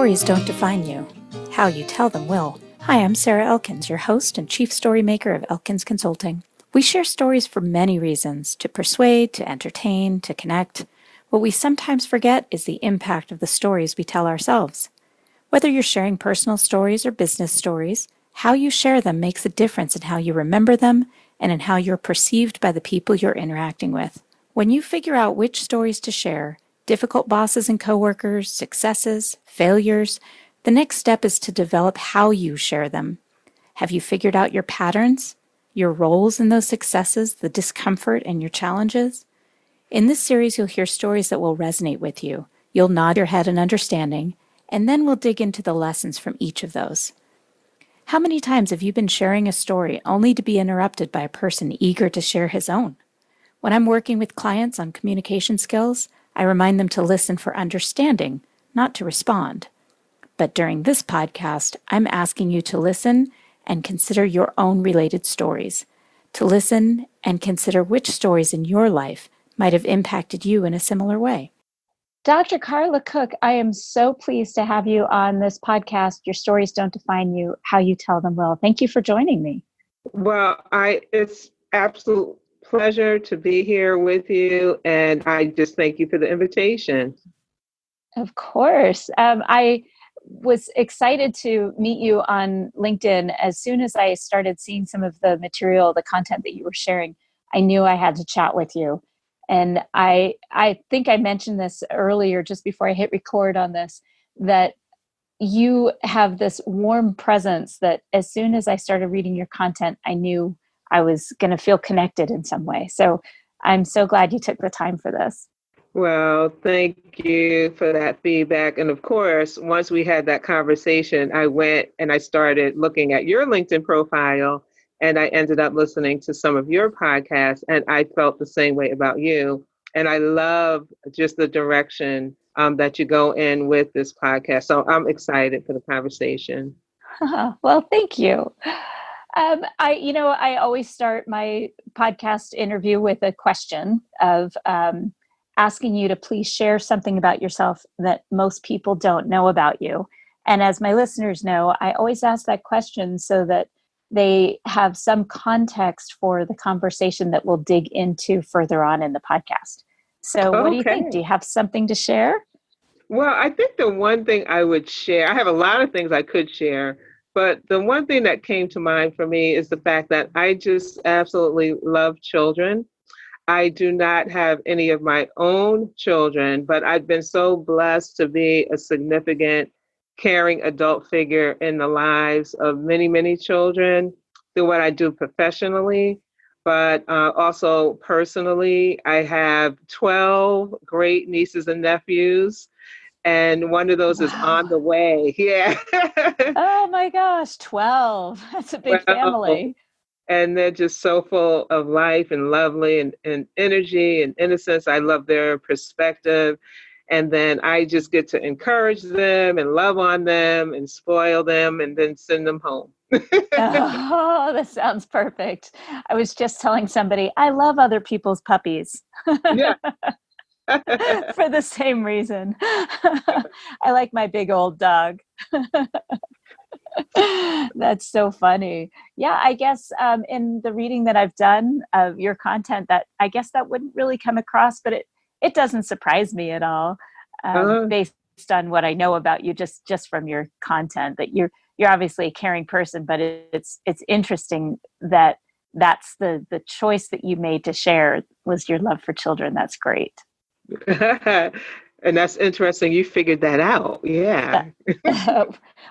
stories don't define you. How you tell them will. Hi, I'm Sarah Elkins, your host and chief story maker of Elkins Consulting. We share stories for many reasons, to persuade, to entertain, to connect. What we sometimes forget is the impact of the stories we tell ourselves. Whether you're sharing personal stories or business stories, how you share them makes a difference in how you remember them and in how you're perceived by the people you're interacting with. When you figure out which stories to share, difficult bosses and coworkers, successes, failures, the next step is to develop how you share them. Have you figured out your patterns, your roles in those successes, the discomfort, and your challenges? In this series, you'll hear stories that will resonate with you. You'll nod your head in understanding, and then we'll dig into the lessons from each of those. How many times have you been sharing a story only to be interrupted by a person eager to share his own? When I'm working with clients on communication skills, I remind them to listen for understanding, not to respond. But during this podcast, I'm asking you to listen and consider your own related stories, to listen and consider which stories in your life might have impacted you in a similar way. Dr. Carla Cooke, I am so pleased to have you on this podcast, Your Stories Don't Define You, How You Tell Them Will. Thank you for joining me. Well, it's absolute pleasure to be here with you, and I just thank you for the invitation. Of course. I was excited to meet you on LinkedIn. As soon as I started seeing some of the material, the content that you were sharing, I knew I had to chat with you. And I think I mentioned this earlier, just before I hit record on this, that you have this warm presence that as soon as I started reading your content, I knew I was going to feel connected in some way. So I'm so glad you took the time for this. Well, thank you for that feedback. And of course, once we had that conversation, I went and I started looking at your LinkedIn profile, and I ended up listening to some of your podcasts, and I felt the same way about you. And I love just the direction that you go in with this podcast. So I'm excited for the conversation. Well, thank you. I always start my podcast interview with a question of asking you to please share something about yourself that most people don't know about you. And as my listeners know, I always ask that question so that they have some context for the conversation that we'll dig into further on in the podcast. So what do you think? Do you have something to share? Well, I think the one thing I would share, I have a lot of things I could share, but the one thing that came to mind for me is the fact that I just absolutely love children. I do not have any of my own children, but I've been so blessed to be a significant, caring adult figure in the lives of many, many children through what I do professionally. But also personally, I have 12 great nieces and nephews, and one of those is on the way. Yeah. Oh my gosh, 12. That's a big family. And they're just so full of life and lovely and energy and innocence. I love their perspective. And then I just get to encourage them and love on them and spoil them and then send them home. Oh, that sounds perfect. I was just telling somebody, I love other people's puppies. Yeah. For the same reason. I like my big old dog. That's so funny. Yeah, I guess in the reading that I've done of your content, that I guess that wouldn't really come across, but it doesn't surprise me at all, based on what I know about you, just from your content. That you're obviously a caring person, but it's interesting that that's the choice that you made to share was your love for children. That's great. And that's interesting. You figured that out. Yeah.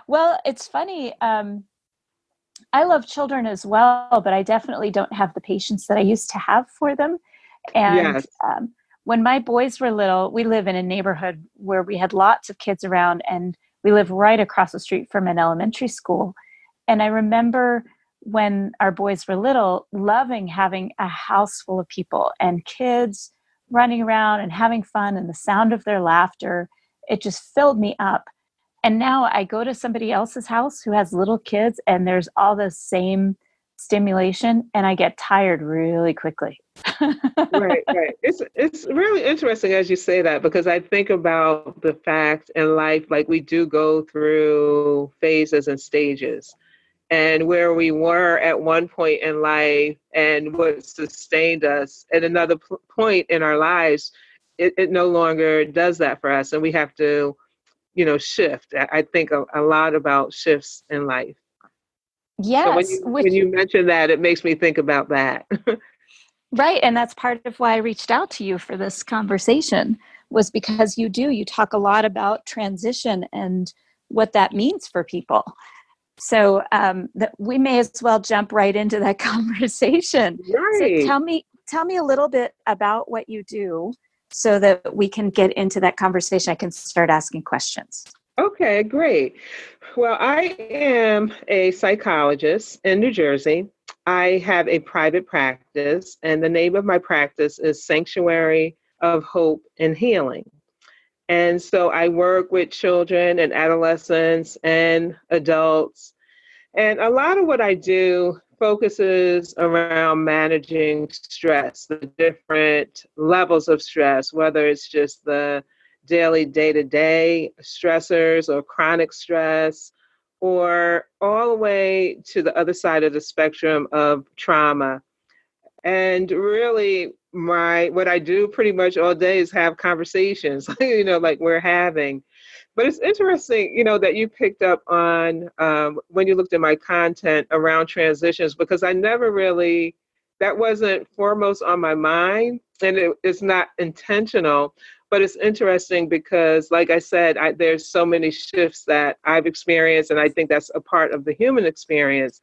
Well, it's funny. I love children as well, but I definitely don't have the patience that I used to have for them. And Yes. When my boys were little, we live in a neighborhood where we had lots of kids around, and we live right across the street from an elementary school. And I remember when our boys were little, loving having a house full of people and kids running around and having fun, and the sound of their laughter, it just filled me up. And now I go to somebody else's house who has little kids, and there's all the same stimulation and I get tired really quickly. Right, right. It's really interesting as you say that because I think about the fact in life, like we do go through phases and stages, and where we were at one point in life and what sustained us at another point in our lives, it no longer does that for us, and we have to, shift. I think a lot about shifts in life. So when Yes, you when which you mention that, it makes me think about that. right, and that's part of why I reached out to you for this conversation was because you talk a lot about transition and what that means for people. So that we may as well jump right into that conversation. So Right. tell me a little bit about what you do so that we can get into that conversation. I can start asking questions. Okay, great. Well, I am a psychologist in New Jersey. I have a private practice, and the name of my practice is Sanctuary of Hope and Healing. And so I work with children and adolescents and adults. And a lot of what I do focuses around managing stress, the different levels of stress, whether it's just the daily day to day stressors or chronic stress, or all the way to the other side of the spectrum of trauma. And really, my what I do pretty much all day is have conversations, like we're having. But it's interesting, that you picked up on when you looked at my content around transitions, because I never really, that wasn't foremost on my mind, and it's not intentional. But it's interesting because, like I said, there's so many shifts that I've experienced, and I think that's a part of the human experience.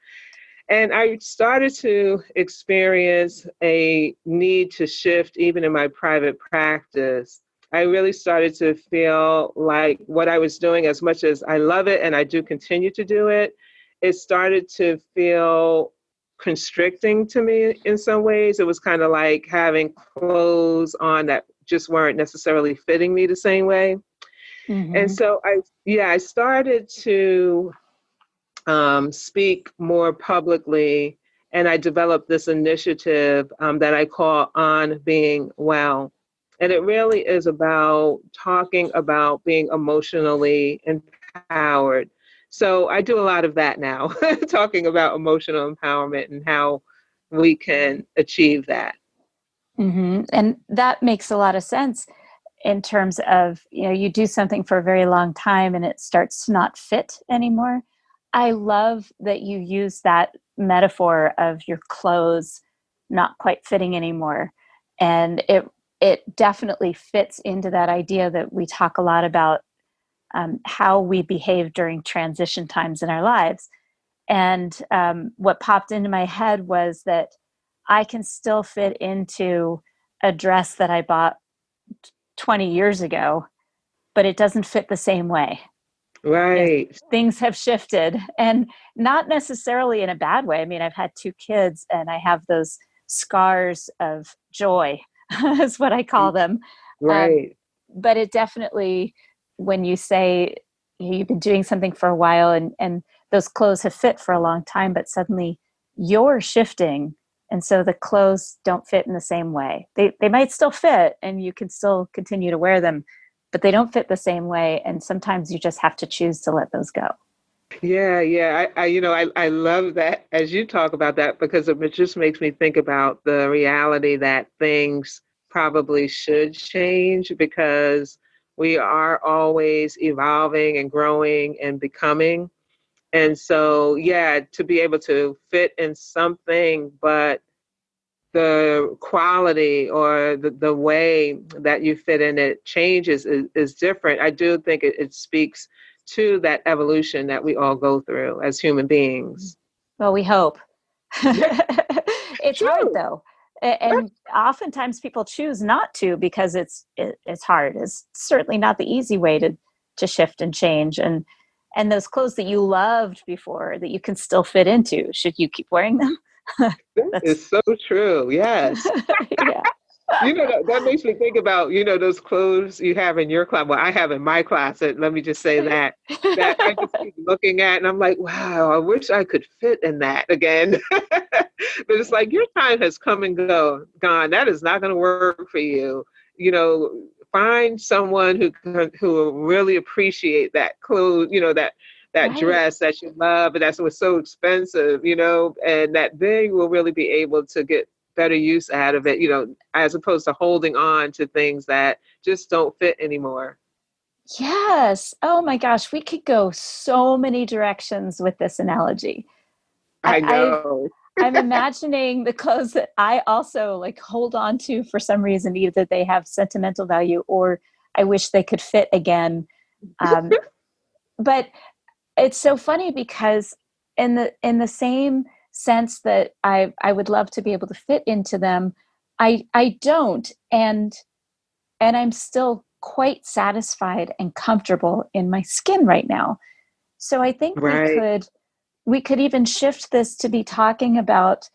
And I started to experience a need to shift even in my private practice. I really started to feel like what I was doing, as much as I love it and I do continue to do it, it started to feel constricting to me in some ways. It was kind of like having clothes on that just weren't necessarily fitting me the same way. And Mm-hmm. so I started to speak more publicly. And I developed this initiative that I call On Being Well. And it really is about talking about being emotionally empowered. So I do a lot of that now, talking about emotional empowerment and how we can achieve that. Mm-hmm. And that makes a lot of sense in terms of, you do something for a very long time and it starts to not fit anymore. I love that you use that metaphor of your clothes not quite fitting anymore. And it definitely fits into that idea that we talk a lot about, how we behave during transition times in our lives. And what popped into my head was that I can still fit into a dress that I bought 20 years ago, but it doesn't fit the same way. You know, Right. things have shifted, and not necessarily in a bad way. I mean, I've had two kids and I have those scars of joy, is what I call them. Um, Right. but it definitely, when you say you've been doing something for a while and those clothes have fit for a long time, but suddenly you're shifting. And so the clothes don't fit in the same way. They might still fit and you can still continue to wear them, but they don't fit the same way. And sometimes you just have to choose to let those go. Yeah, yeah. I love that as you talk about that because it just makes me think about the reality that things probably should change because we are always evolving and growing and becoming. And so, yeah, to be able to fit in something, but the quality or the way that you fit in it changes is different. I do think it speaks to that evolution that we all go through as human beings. Well, we hope. Yeah, It's hard true. though. And oftentimes people choose not to because it's hard. It's certainly not the easy way to shift and change. And those clothes that you loved before that you can still fit into, should you keep wearing them? That That's is so true. Yes. yeah. that makes me think about, those clothes you have in your closet. Well, I have in my closet. Let me just say that I just keep looking at and I'm like, wow, I wish I could fit in that again. But it's like your time has come and gone. That is not going to work for you. Find someone who will really appreciate that clothes, that Right. dress that you love and that was so expensive, and that they will really be able to get better use out of it, as opposed to holding on to things that just don't fit anymore. Yes. Oh my gosh, we could go so many directions with this analogy. I I, know. I'm imagining the clothes that I also like hold on to for some reason, either they have sentimental value or I wish they could fit again. Um, but it's so funny because in the same sense that I would love to be able to fit into them, I don't, and I'm still quite satisfied and comfortable in my skin right now. So I think Right. we could even shift this to be talking about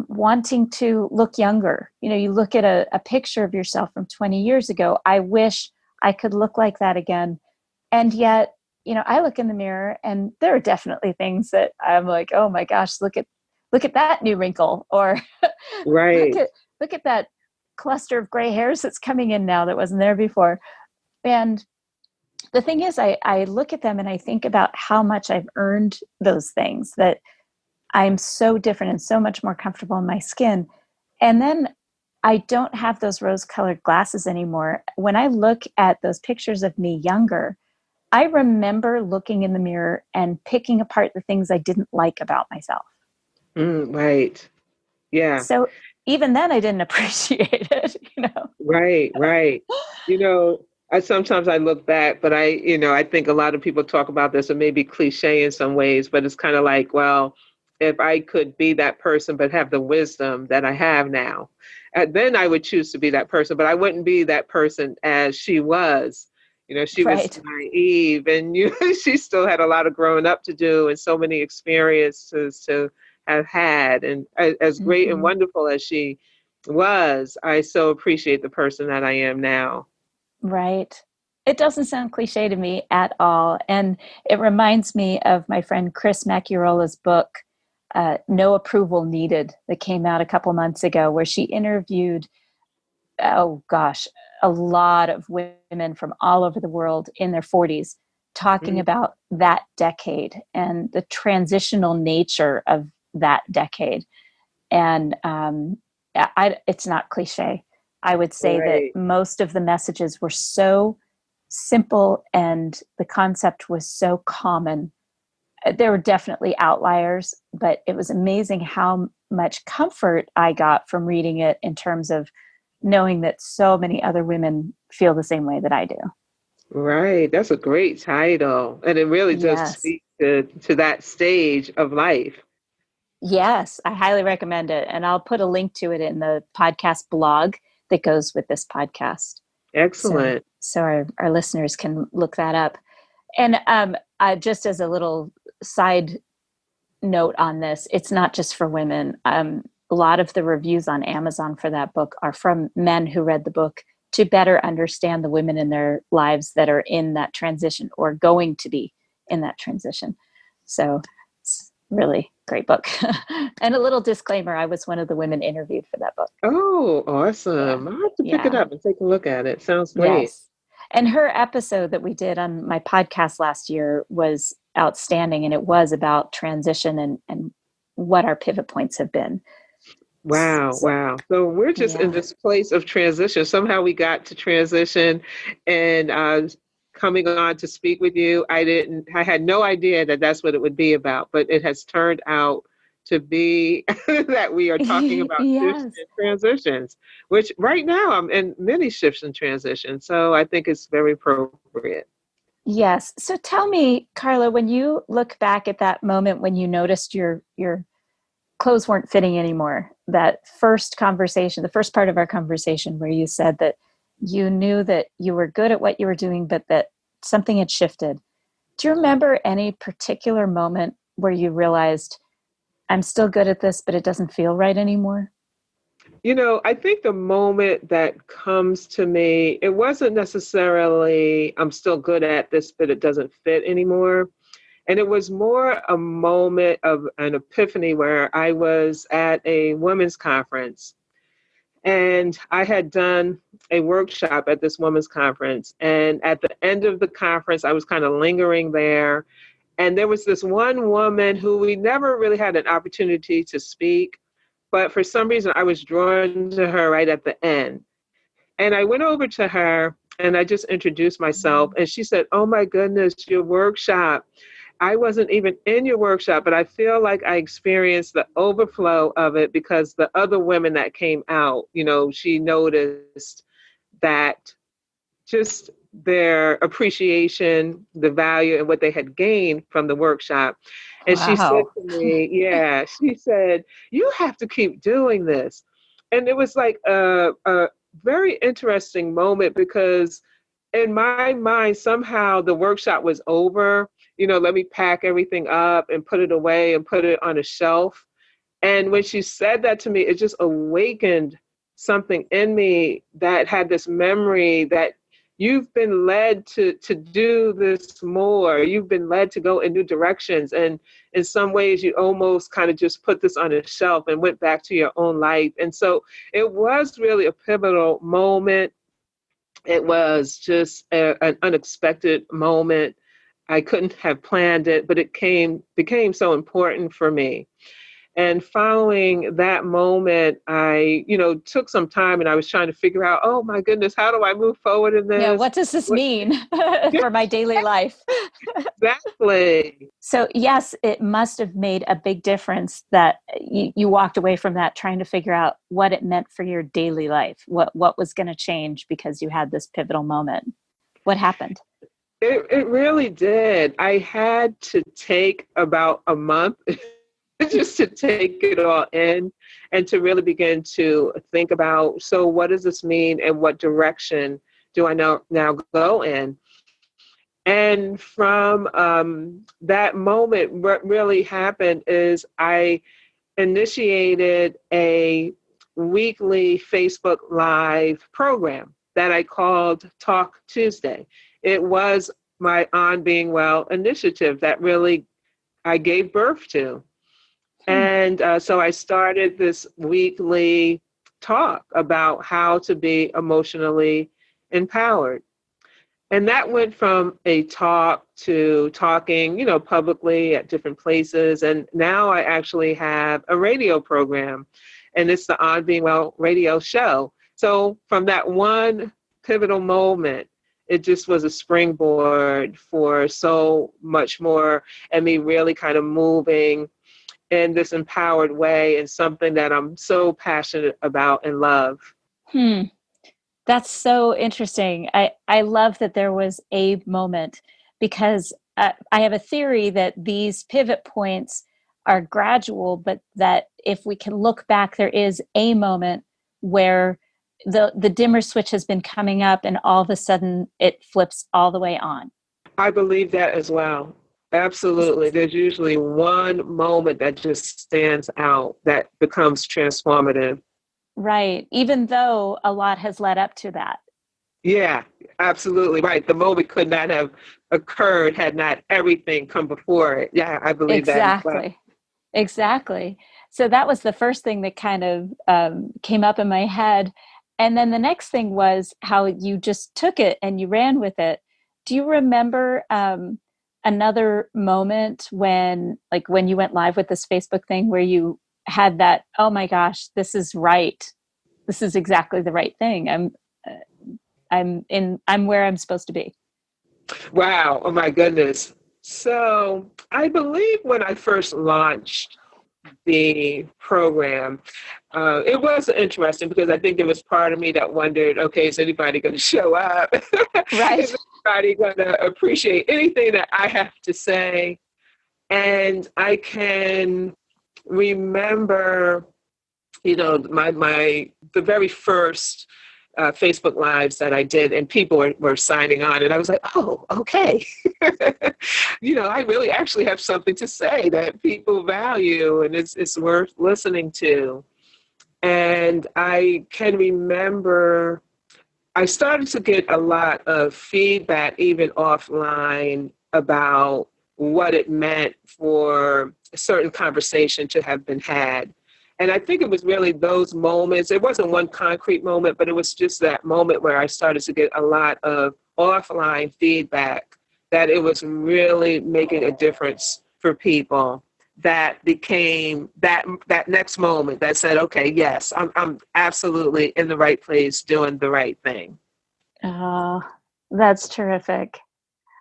wanting to look younger. You look at a picture of yourself from 20 years ago. I wish I could look like that again. And yet, I look in the mirror and there are definitely things that I'm like, oh my gosh, look at that new wrinkle, or look Right. at look at that cluster of gray hairs that's coming in now that wasn't there before. And the thing is, I look at them and I think about how much I've earned those things, that I'm so different and so much more comfortable in my skin. And then I don't have those rose colored glasses anymore. When I look at those pictures of me younger, I remember looking in the mirror and picking apart the things I didn't like about myself. Right. Yeah. So even then, I didn't appreciate it. Right, right. I look back, but I think a lot of people talk about this, and maybe cliche in some ways, but it's kind of like, well, if I could be that person but have the wisdom that I have now, then I would choose to be that person, but I wouldn't be that person as she was. She was Right. naive and she still had a lot of growing up to do and so many experiences to have had. And as great and Mm-hmm. wonderful as she was, I so appreciate the person that I am now. Right. It doesn't sound cliche to me at all. And it reminds me of my friend Chris Macchiarola's book, No Approval Needed, that came out a couple months ago, where she interviewed, oh gosh, a lot of women from all over the world in their 40s talking Mm, about that decade and the transitional nature of that decade. And it's not cliche. I would say that right, most of the messages were so simple and the concept was so common. There were definitely outliers, but it was amazing how much comfort I got from reading it, in terms of knowing that so many other women feel the same way that I do. right. That's a great title, and it really does Yes. speak to that stage of life. Yes, I highly recommend it. And I'll put a link to it in the podcast blog that goes with this podcast. So, Excellent. our listeners can look that up. And just as a little side note on this, it's not just for women. A lot of the reviews on Amazon for that book are from men who read the book to better understand the women in their lives that are in that transition or going to be in that transition. So it's really great book. And a little disclaimer, I was one of the women interviewed for that book. Oh, Yeah. awesome. I'll have to pick it Yeah. up and take a look at it. Sounds great. Yes. And her episode that we did on my podcast last year was outstanding. And it was about transition and what our pivot points have been. Wow, So, wow. So we're just in yeah. this place of transition. Somehow we got to transition and coming on to speak with you. I had no idea that that's what it would be about, but it has turned out to be that we are talking about shifts Yes. and transitions, which right now I'm in many shifts and transitions. So I think it's very appropriate. Yes. So tell me, Carla, when you look back at that moment when you noticed your clothes weren't fitting anymore, that first conversation, the first part of our conversation where you said that you knew that you were good at what you were doing, but that something had shifted. Do you remember any particular moment where you realized, I'm still good at this, but it doesn't feel right anymore? I think the moment that comes to me, it wasn't necessarily, I'm still good at this, but it doesn't fit anymore. And it was more a moment of an epiphany where I was at a women's conference and I had done a workshop at this women's conference. And at the end of the conference, I was kind of lingering there. And there was this one woman who we never really had an opportunity to speak, but for some reason I was drawn to her right at the end. And I went over to her and I just introduced myself. And she said, "Oh my goodness, your workshop. I wasn't even in your workshop, but I feel like I experienced the overflow of it because the other women that came out, she noticed that just their appreciation, the value, and what they had gained from the workshop." And she said Wow. to me, yeah, she said, "You have to keep doing this." And it was like a very interesting moment because in my mind, somehow the workshop was over. Let me pack everything up and put it away and put it on a shelf. And when she said that to me, it just awakened something in me that had this memory that you've been led to do this more. You've been led to go in new directions. And in some ways, you almost kind of just put this on a shelf and went back to your own life. And so it was really a pivotal moment. It was just an unexpected moment. I couldn't have planned it, but it became so important for me. And following that moment, I, took some time and I was trying to figure out, oh my goodness, how do I move forward in Yeah, this? what does this What, mean for my daily life? exactly. So, yes, it must have made a big difference that you walked away from that trying to figure out what it meant for your daily life, what was going to change because you had this pivotal moment. What happened? It really did. I had to take about a month just to take it all in and to really begin to think about, so what does this mean and what direction do I now go in? And from that moment, what really happened is I initiated a weekly Facebook Live program that I called Talk Tuesday. It was my On Being Well initiative that really I gave birth to. And so I started this weekly talk about how to be emotionally empowered. And that went from a talk to talking, publicly at different places. And now I actually have a radio program, and it's the On Being Well radio show. So from that one pivotal moment, it just was a springboard for so much more, and me really kind of moving in this empowered way and something that I'm so passionate about and love. Hmm. That's so interesting. I love that there was a moment because I have a theory that these pivot points are gradual, but that if we can look back, there is a moment where the dimmer switch has been coming up and all of a sudden it flips all the way on. I believe that as well. Absolutely. There's usually one moment that just stands out that becomes transformative. Right. Even though a lot has led up to that. Yeah, absolutely right. The moment could not have occurred had not everything come before it. Yeah, I believe that as well. Exactly. Exactly. So that was the first thing that kind of came up in my head. And then the next thing was how you just took it and you ran with it. Do you remember another moment when you went live with this Facebook thing where you had that, oh my gosh, this is right. This is exactly the right thing. I'm where I'm supposed to be. Wow. Oh my goodness. So I believe when I first launched the program, it was interesting because I think there was part of me that wondered, okay, is anybody going to show up? Right. Is anybody going to appreciate anything that I have to say? And I can remember, the very first Facebook Lives that I did, and people were signing on, and I was like, oh, okay. I really actually have something to say that people value, and it's worth listening to. And I can remember I started to get a lot of feedback, even offline, about what it meant for a certain conversation to have been had. And I think it was really those moments. It wasn't one concrete moment, but it was just that moment where I started to get a lot of offline feedback that it was really making a difference for people. That became that next moment that said, okay, yes, I'm absolutely in the right place doing the right thing. Oh, that's terrific.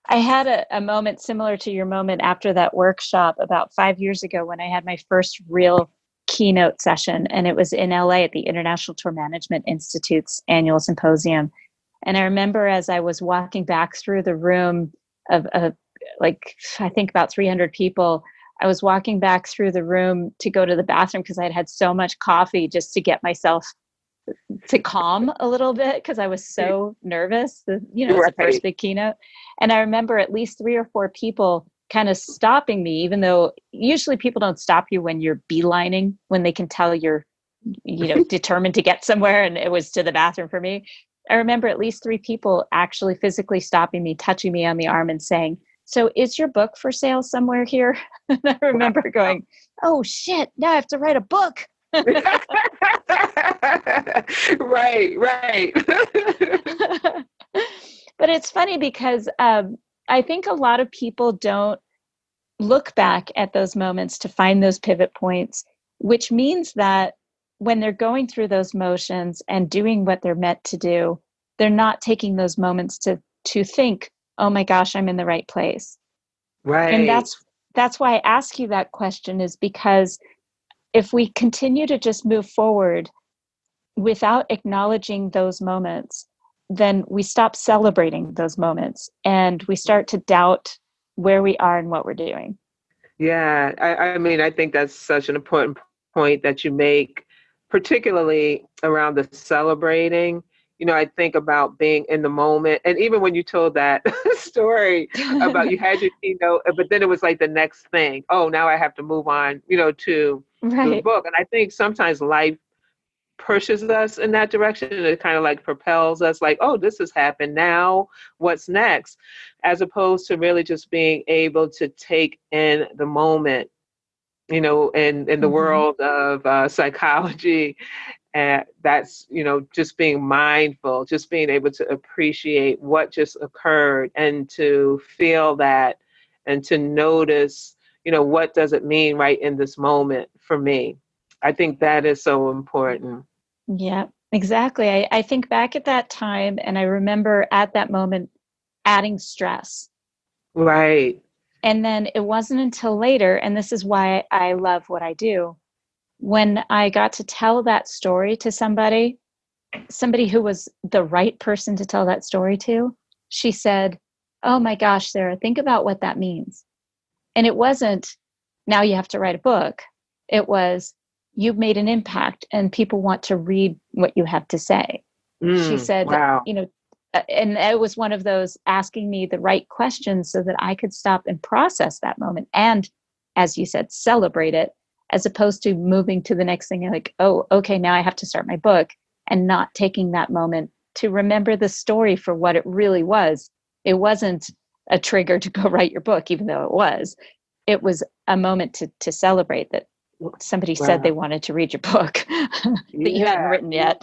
I had a moment similar to your moment after that workshop about 5 years ago when I had my first real keynote session, and it was in LA at the International Tour Management Institute's annual symposium. And I remember as I was walking back through the room of like, I think about 300 people, I was walking back through the room to go to the bathroom because I had had so much coffee just to get myself to calm a little bit because I was so nervous. It's the first Right. big keynote. And I remember at least 3 or 4 people kind of stopping me, even though usually people don't stop you when you're beelining, when they can tell you're, determined to get somewhere. And it was to the bathroom for me. I remember at least 3 people actually physically stopping me, touching me on the arm and saying, "So is your book for sale somewhere here?" And I remember going, "Oh shit, now I have to write a book." Right, right. But it's funny because I think a lot of people don't look back at those moments to find those pivot points, which means that when they're going through those motions and doing what they're meant to do, they're not taking those moments to think, "Oh my gosh, I'm in the right place." And Right. that's why I ask you that question, is because if we continue to just move forward without acknowledging those moments, then we stop celebrating those moments and we start to doubt where we are and what we're doing. Yeah, I mean, I think that's such an important point that you make, particularly around the celebrating. I think about being in the moment. And even when you told that story about you had your keynote, but then it was like the next thing. Oh, now I have to move on, to the Right. book. And I think sometimes life pushes us in that direction and it kind of like propels us like, oh, this has happened, now what's next, as opposed to really just being able to take in the moment, in the Mm-hmm. world of psychology. And that's, just being mindful, just being able to appreciate what just occurred and to feel that and to notice, what does it mean right in this moment for me. I think that is so important. Yeah, exactly. I think back at that time and I remember at that moment adding stress. Right. And then it wasn't until later, and this is why I love what I do, when I got to tell that story to somebody who was the right person to tell that story to, she said, "Oh my gosh, Sarah, think about what that means." And it wasn't, "Now you have to write a book." It was, "You've made an impact and people want to read what you have to say." She said, Wow. and it was one of those asking me the right questions so that I could stop and process that moment. And as you said, celebrate it, as opposed to moving to the next thing. Like, oh, okay, now I have to start my book, and not taking that moment to remember the story for what it really was. It wasn't a trigger to go write your book, even though it was. It was a moment to celebrate that somebody said they Wow. wanted to read your book that you hadn't Yeah. written yet.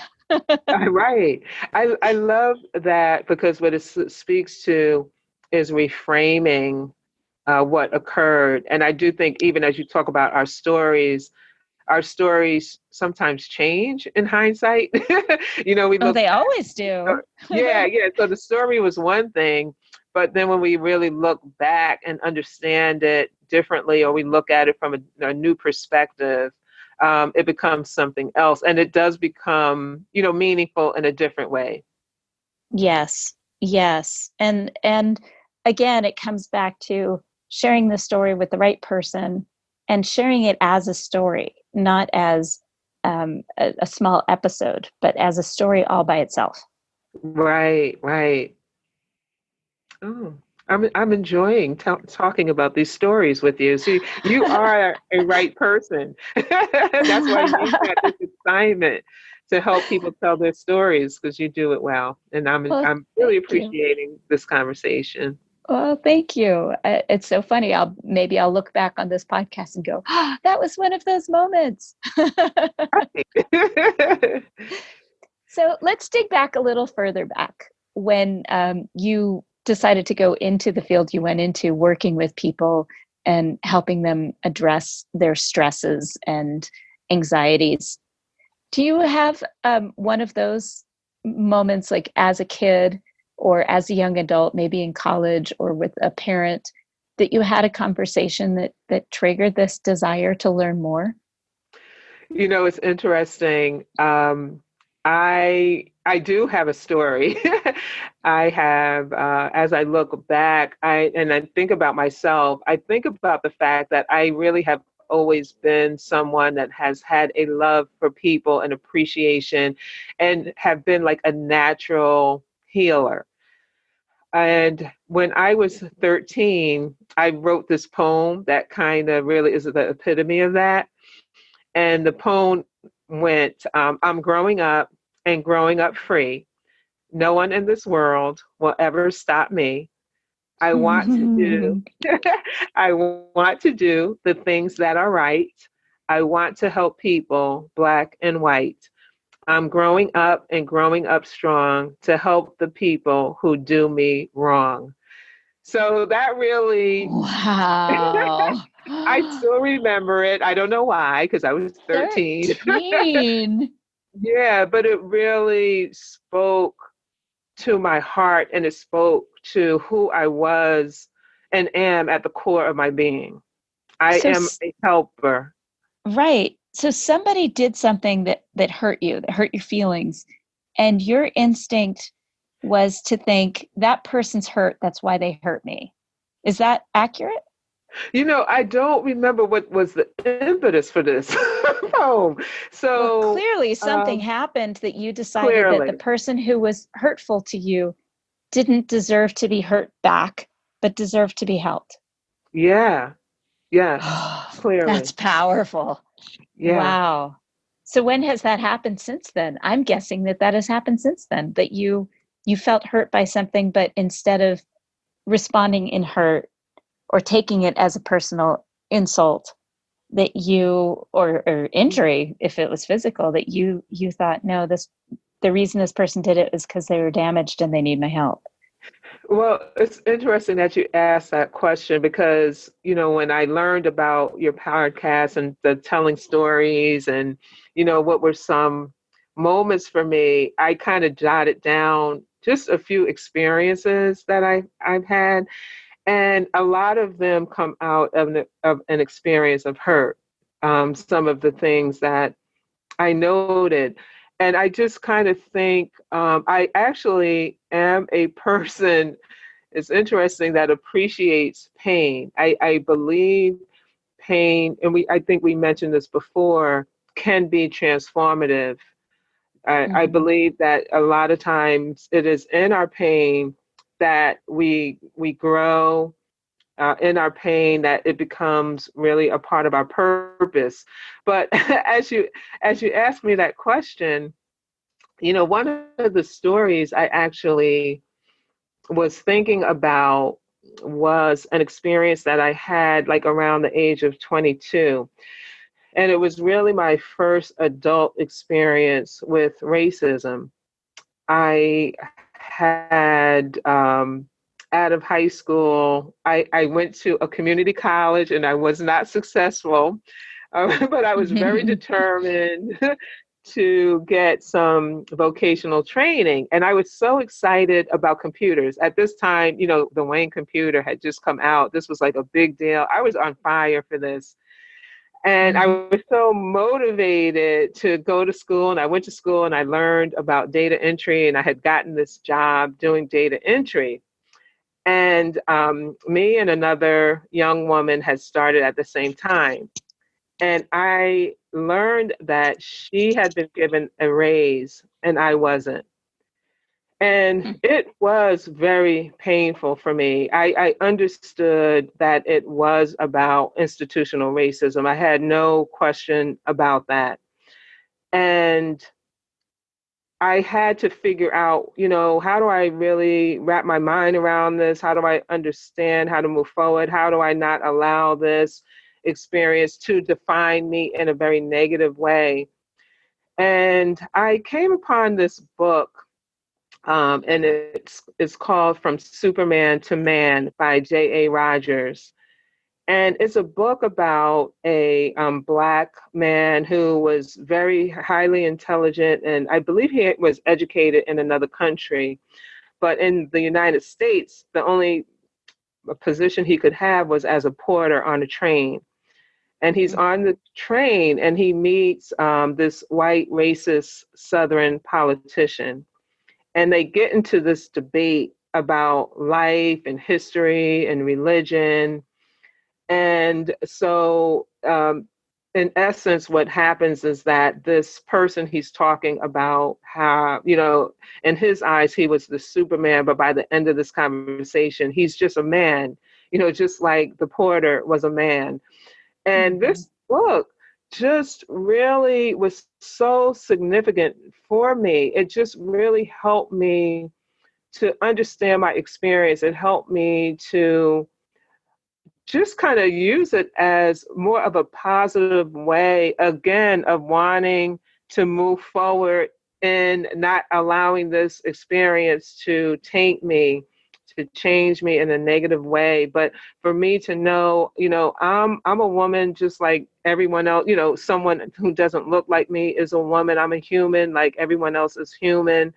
Right. I love that because what it speaks to is reframing what occurred. And I do think even as you talk about our stories sometimes change in hindsight. We Oh, look they back. always do. Yeah, yeah. So the story was one thing, but then when we really look back and understand it differently, or we look at it from a new perspective, it becomes something else, and it does become, meaningful in a different way. Yes. Yes. And again, it comes back to sharing the story with the right person and sharing it as a story, not as a small episode, but as a story all by itself. Right, right. Oh. I'm enjoying talking about these stories with you. See, you are a right person. That's why you got this assignment to help people tell their stories because you do it well. And Well, I'm really thank you. appreciating this conversation. Well, thank you. It's so funny. I'll look back on this podcast and go, oh, that was one of those moments. So let's dig back a little further back when you decided to go into the field you went into, working with people and helping them address their stresses and anxieties. Do you have one of those moments, like as a kid or as a young adult, maybe in college or with a parent, that you had a conversation that triggered this desire to learn more? It's interesting. I do have a story. I have, as I look back, I think about myself. I think about the fact that I really have always been someone that has had a love for people and appreciation, and have been like a natural healer. And when I was 13, I wrote this poem that kind of really is the epitome of that. And the poem went, I'm growing up and growing up free. No one in this world will ever stop me. I want to do, I want to do the things that are right. I want to help people, black and white. I'm growing up and growing up strong to help the people who do me wrong. So that really, Wow. I still remember it. I don't know why, because I was 13. 13. Yeah, but it really spoke to my heart, and it spoke to who I was and am at the core of my being. I So, am a helper. right. So somebody did something that hurt you, that hurt your feelings, and your instinct was to think that person's hurt, that's why they hurt me. Is that accurate? I don't remember what was the impetus for this poem. Well, So, clearly something happened that you decided that the clearly, person who was hurtful to you didn't deserve to be hurt back, but deserved to be helped. yeah, yes, That's clearly, powerful. yeah. Wow. So when has that happened since then? I'm guessing that has happened since then, that you felt hurt by something, but instead of responding in hurt or taking it as a personal insult, that you or injury, if it was physical, that you thought, no, this the reason this person did it is because they were damaged and they need my help. Well, it's interesting that you asked that question because, when I learned about your podcast and the telling stories and, what were some moments for me, I kind of jotted down just a few experiences that I've had. And a lot of them come out of an experience of hurt. Some of the things that I noted. And I just kind of think I actually am a person, it's interesting, that appreciates pain. I believe pain, and I think we mentioned this before, can be transformative. I Mm-hmm. believe that a lot of times it is in our pain that we grow, in our pain that it becomes really a part of our purpose. But as you ask me that question, one of the stories I actually was thinking about was an experience that I had like around the age of 22. And it was really my first adult experience with racism. I had, out of high school, I went to a community college and I was not successful, but I was very determined to get some vocational training. And I was so excited about computers. At this time, the Wayne computer had just come out. This was like a big deal. I was on fire for this. And I Mm-hmm. was so motivated to go to school. And I went to school and I learned about data entry. And I had gotten this job doing data entry. And me and another young woman had started at the same time. And I learned that she had been given a raise and I wasn't. And it was very painful for me. I understood that it was about institutional racism. I had no question about that. And I had to figure out, how do I really wrap my mind around this? How do I understand how to move forward? How do I not allow this experience to define me in a very negative way? And I came upon this book, and it's called From Superman to Man by J.A. Rogers. And it's a book about a Black man who was very highly intelligent, and I believe he was educated in another country. But in the United States, the only position he could have was as a porter on a train. And he's on the train and he meets this white racist Southern politician. And they get into this debate about life and history and religion. And so, in essence, what happens is that this person he's talking about, how, in his eyes, he was the Superman, but by the end of this conversation, he's just a man, just like the porter was a man. And this book just really was so significant for me. It just really helped me to understand my experience. It helped me to just kind of use it as more of a positive way, again, of wanting to move forward and not allowing this experience to taint me, to change me in a negative way. But for me to know, I'm a woman just like everyone else, someone who doesn't look like me is a woman. I'm a human like everyone else is human.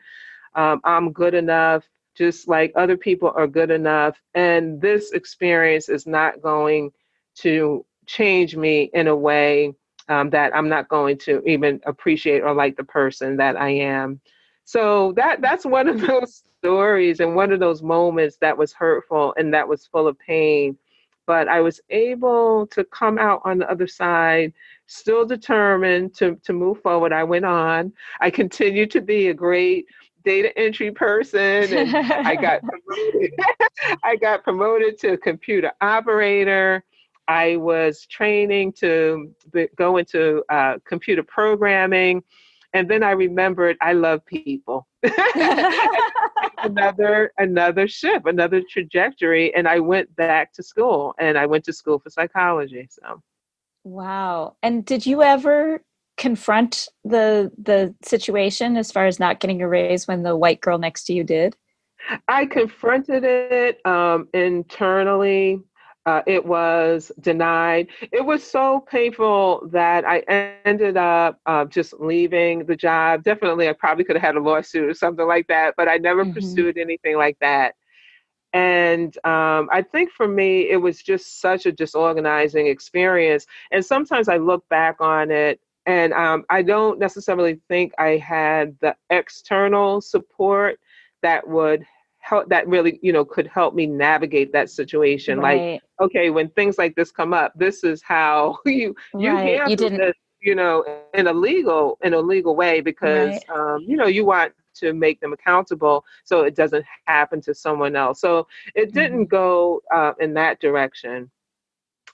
I'm good enough, just like other people are good enough. And this experience is not going to change me in a way that I'm not going to even appreciate or like the person that I am. So that's one of those stories and one of those moments that was hurtful and that was full of pain. But I was able to come out on the other side, still determined to move forward. I went on. I continued to be a great data entry person, and I got promoted. I got promoted to computer operator. I was training to go into computer programming, and then I remembered I love people. another shift, another trajectory, and I went back to school, and I went to school for psychology. So, wow. And did you ever confront the situation as far as not getting a raise when the white girl next to you did? I confronted it internally. It was denied. It was so painful that I ended up just leaving the job. Definitely, I probably could have had a lawsuit or something like that, but I never pursued anything like that. And I think for me, it was just such a disorganizing experience. And sometimes I look back on it and I don't necessarily think I had the external support that would help, that really, could help me navigate that situation. Like, Right. okay, when things like this come up, this is how you Right. You handle didn't. this, in a legal way, because Right. you want to make them accountable so it doesn't happen to someone else. So it didn't go in that direction.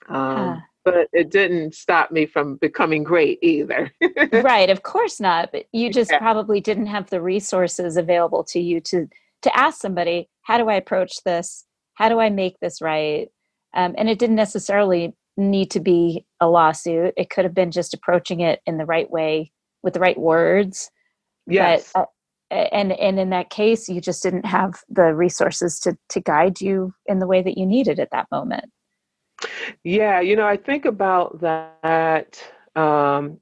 Huh. But it didn't stop me from becoming great either. Right, of course not. But you just Yeah. probably didn't have the resources available to you to ask somebody, how do I approach this? How do I make this right? And it didn't necessarily need to be a lawsuit. It could have been just approaching it in the right way with the right words. But Yes. and in that case, you just didn't have the resources to guide you in the way that you needed at that moment. Yeah, I think about that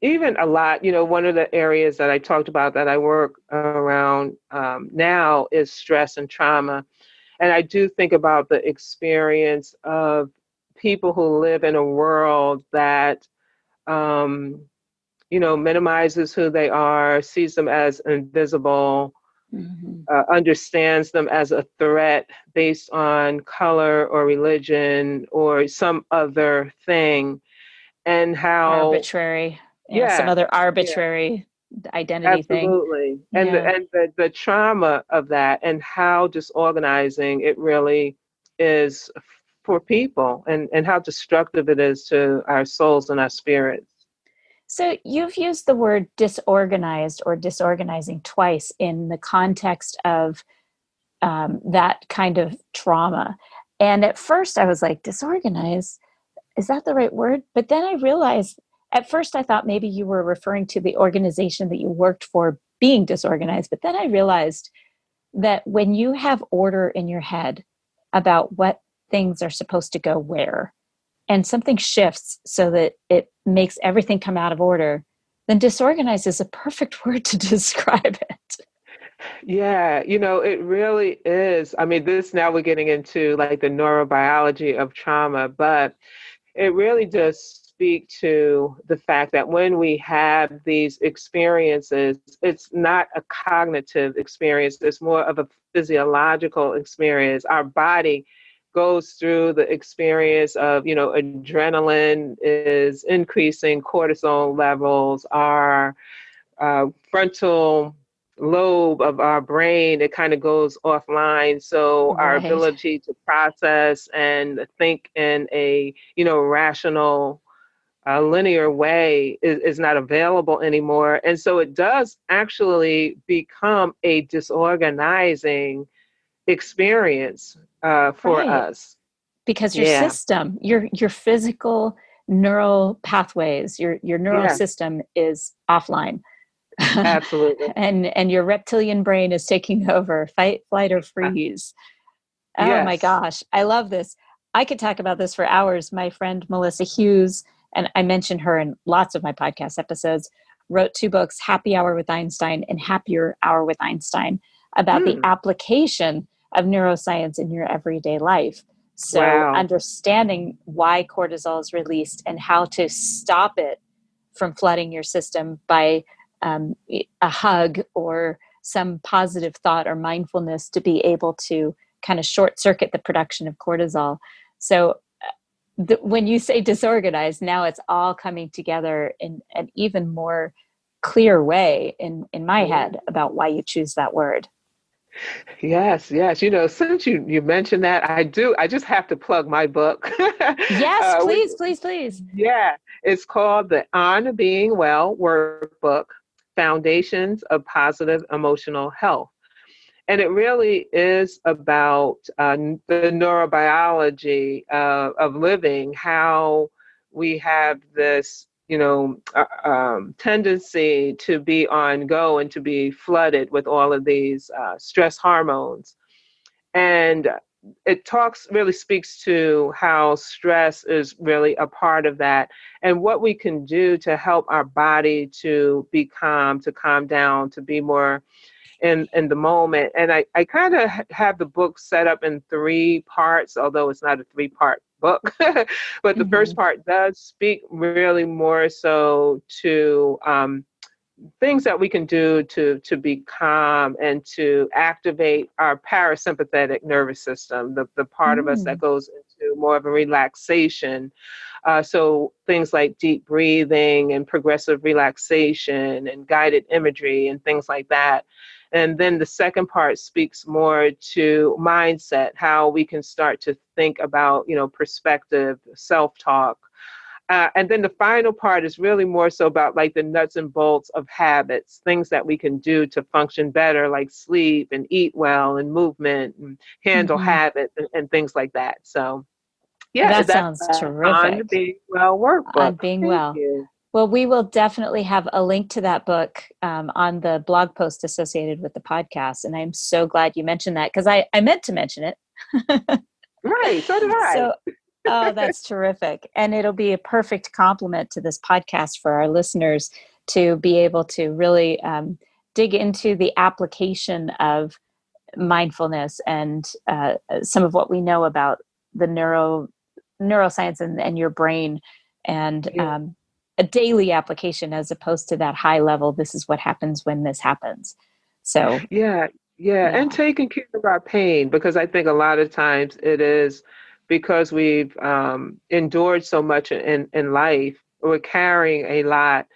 even a lot. One of the areas that I talked about that I work around now is stress and trauma. And I do think about the experience of people who live in a world that, um, minimizes who they are, sees them as invisible, understands them as a threat based on color or religion or some other thing, and how, Arbitrary. Yeah, some yeah, other yeah, arbitrary. the identity thing. Absolutely. And Yeah. the trauma of that and how disorganizing it really is for people and how destructive it is to our souls and our spirits. So you've used the word disorganized or disorganizing twice in the context of that kind of trauma. And at first I was like, disorganized, is that the right word? But then I realized at first I thought maybe you were referring to the organization that you worked for being disorganized. But then I realized that when you have order in your head about what things are supposed to go where, and something shifts so that it makes everything come out of order, then disorganized is a perfect word to describe it. Yeah, it really is. I mean, this now we're getting into like the neurobiology of trauma, but it really does speak to the fact that when we have these experiences, it's not a cognitive experience, it's more of a physiological experience. Our body goes through the experience of, adrenaline is increasing, cortisol levels, our frontal lobe of our brain, it kind of goes offline. So our Right. ability to process and think in a, rational, linear way is not available anymore. And so it does actually become a disorganizing experience for Right. us. Because your Yeah, system, your physical neural pathways, your neural yeah, system is offline. absolutely. And your reptilian brain is taking over, fight, flight, or Uh, freeze. Oh my yes. gosh, I love this. I could talk about this for hours. My friend Melissa Hughes, and I mention her in lots of my podcast episodes, wrote two books, Happy Hour with Einstein and Happier Hour with Einstein, about the Hmm. application of neuroscience in your everyday life. So, Wow. understanding why cortisol is released and how to stop it from flooding your system by a hug or some positive thought or mindfulness to be able to kind of short circuit the production of cortisol. So when you say disorganized, now it's all coming together in an even more clear way in my Yeah. head about why you choose that word. Yes, yes. Since you mentioned that, I just have to plug my book. Yes, Which, please, please, please. yeah, it's called the On Being Well Workbook, Foundations of Positive Emotional Health. And it really is about the neurobiology of living, how we have this, tendency to be on go and to be flooded with all of these stress hormones. And it really speaks to how stress is really a part of that and what we can do to help our body to be calm, to calm down, to be more in the moment. And I kind of have the book set up in three parts, although it's not a three-part book. But the first Mm-hmm. part does speak really more so to things that we can do to be calm and to activate our parasympathetic nervous system, the part of us that Mm. goes into more of a relaxation. So things like deep breathing and progressive relaxation and guided imagery and things like that. And then the second part speaks more to mindset, how we can start to think about, perspective, self-talk. And then the final part is really more so about like the nuts and bolts of habits, things that we can do to function better, like sleep and eat well and movement and handle Mm-hmm. habits and things like that. So yeah, That that's sounds on the terrific. Being Well workbook. On being Thank well. you. Well, we will definitely have a link to that book on the blog post associated with the podcast. And I'm so glad you mentioned that because I meant to mention it. Right, so did I. So, oh, that's terrific. And it'll be a perfect complement to this podcast for our listeners to be able to really dig into the application of mindfulness and some of what we know about the neuroscience and your brain and Yeah, a daily application as opposed to that high level, this is what happens when this happens. So, yeah, yeah. And yeah. taking care of our pain, because I think a lot of times it is because we've endured so much in life, we're carrying a lot.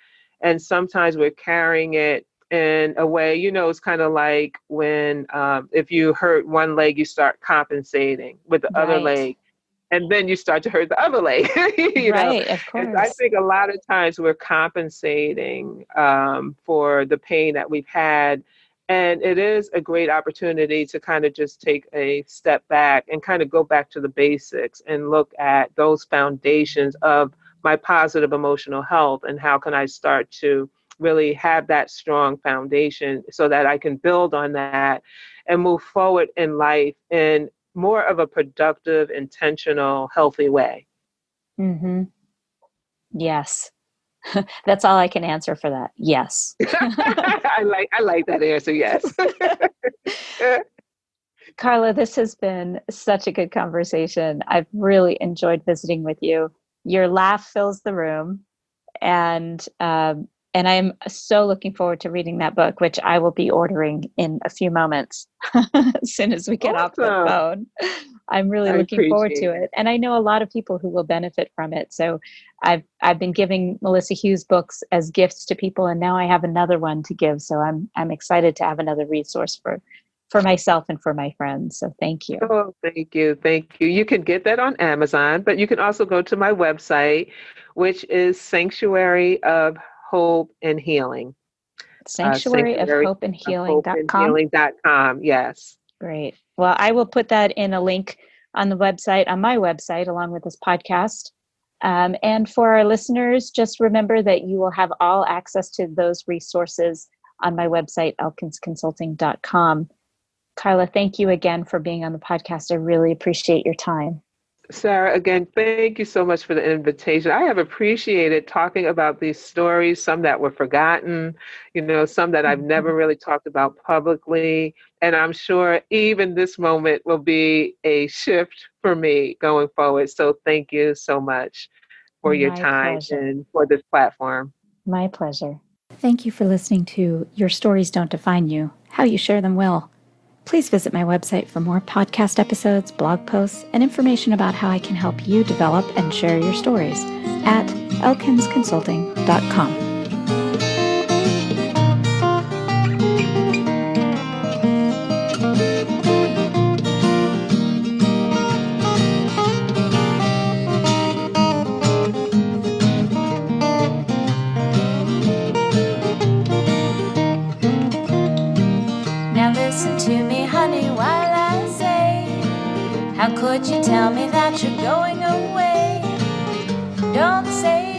And sometimes we're carrying it in a way, it's kind of like when if you hurt one leg, you start compensating with the other Right. leg, and then you start to hurt the other leg. Right, of And so I course. think a lot of times we're compensating for the pain that we've had. And it is a great opportunity to kind of just take a step back and kind of go back to the basics and look at those foundations of my positive emotional health, and how can I start to really have that strong foundation so that I can build on that and move forward in life in more of a productive, intentional, healthy way. Mm-hmm. Yes. That's all I can answer for that. Yes. I like that answer, yes. Carla, this has been such a good conversation. I've really enjoyed visiting with you. Your laugh fills the room, and I'm so looking forward to reading that book, which I will be ordering in a few moments as soon as we get off the Awesome. phone. I'm really I looking forward to appreciate it, it. and I know a lot of people who will benefit from it. So I've been giving Melissa Hughes books as gifts to people, and now I have another one to give. So I'm excited to have another resource for myself and for my friends. So thank you. Oh, thank you. Thank you. You can get that on Amazon, but you can also go to my website, which is Sanctuary of Hope and Healing. Sanctuary of Sanctuary Hope and of Healing.com. hopeandhealing.com. Yes. Great. Well, I will put that in a link on the website, on my website, along with this podcast. And for our listeners, just remember that you will have all access to those resources on my website, elkinsconsulting.com. Carla, thank you again for being on the podcast. I really appreciate your time. Sarah, again, thank you so much for the invitation. I have appreciated talking about these stories, some that were forgotten, some that I've never really talked about publicly. And I'm sure even this moment will be a shift for me going forward. So thank you so much for your My time pleasure. and for this platform. My pleasure. Thank you for listening to Your Stories Don't Define You, How You Share Them Will. Please visit my website for more podcast episodes, blog posts, and information about how I can help you develop and share your stories at elkinsconsulting.com. Now listen to me, honey, while I say, how could you tell me that you're going away? Don't say